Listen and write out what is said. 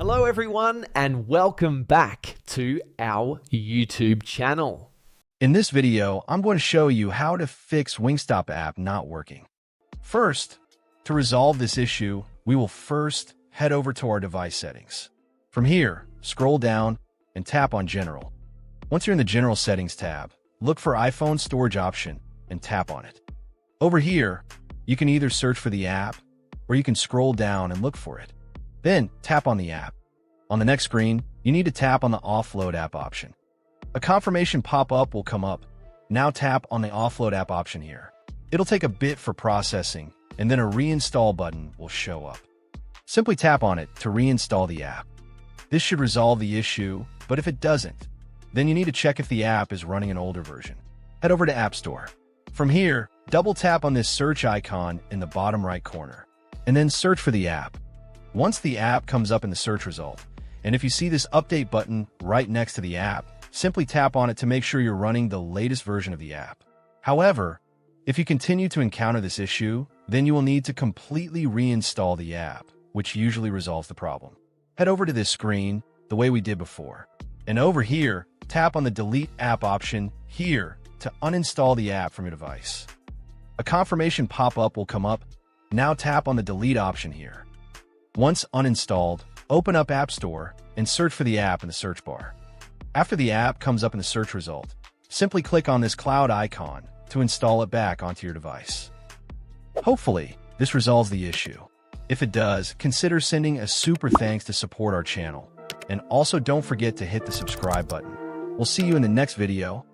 Hello everyone and welcome back to our YouTube channel. In this video, I'm going to show you how to fix Wingstop app not working. First, to resolve this issue, we will first head over to our device settings. From here, scroll down and tap on General. Once you're in the General Settings tab, look for iPhone Storage option and tap on it. Over here, you can either search for the app or you can scroll down and look for it. Then tap on the app. On the next screen, you need to tap on the Offload app option. A confirmation pop-up will come up. Now tap on the Offload app option here. It'll take a bit for processing, and then a reinstall button will show up. Simply tap on it to reinstall the app. This should resolve the issue, but if it doesn't, then you need to check if the app is running an older version. Head over to App Store. From here, double tap on this search icon in the bottom right corner, and then search for the app. Once the app comes up in the search result, and if you see this update button right next to the app, simply tap on it to make sure you're running the latest version of the app. However, if you continue to encounter this issue, then you will need to completely reinstall the app, which usually resolves the problem. Head over to this screen the way we did before, and over here, tap on the Delete App option here to uninstall the app from your device. A confirmation pop-up will come up. Now tap on the Delete option here. Once uninstalled, open up App Store and search for the app in the search bar. After the app comes up in the search result, simply click on this cloud icon to install it back onto your device. Hopefully, this resolves the issue. If it does, consider sending a super thanks to support our channel. And also don't forget to hit the subscribe button. We'll see you in the next video.